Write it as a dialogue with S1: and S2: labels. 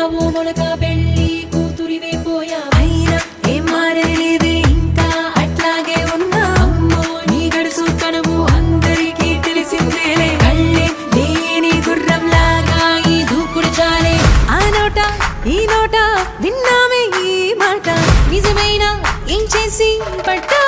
S1: ఓ మొలక పెళ్ళి కూతురివే పోయా అయినా ఏం మారలేదే ఇంకా అట్లాగే ఉన్నా అమ్మో నీ గడుసు కనుము అందరికీ తెలిసిందేలే కళ్ళే లేని గుర్రం లాగా ఈ దూకుడు చాలే ఆ నోట ఈ నోట విన్నామే ఈ మాట నిజమైన ఏం చేసి పట్టా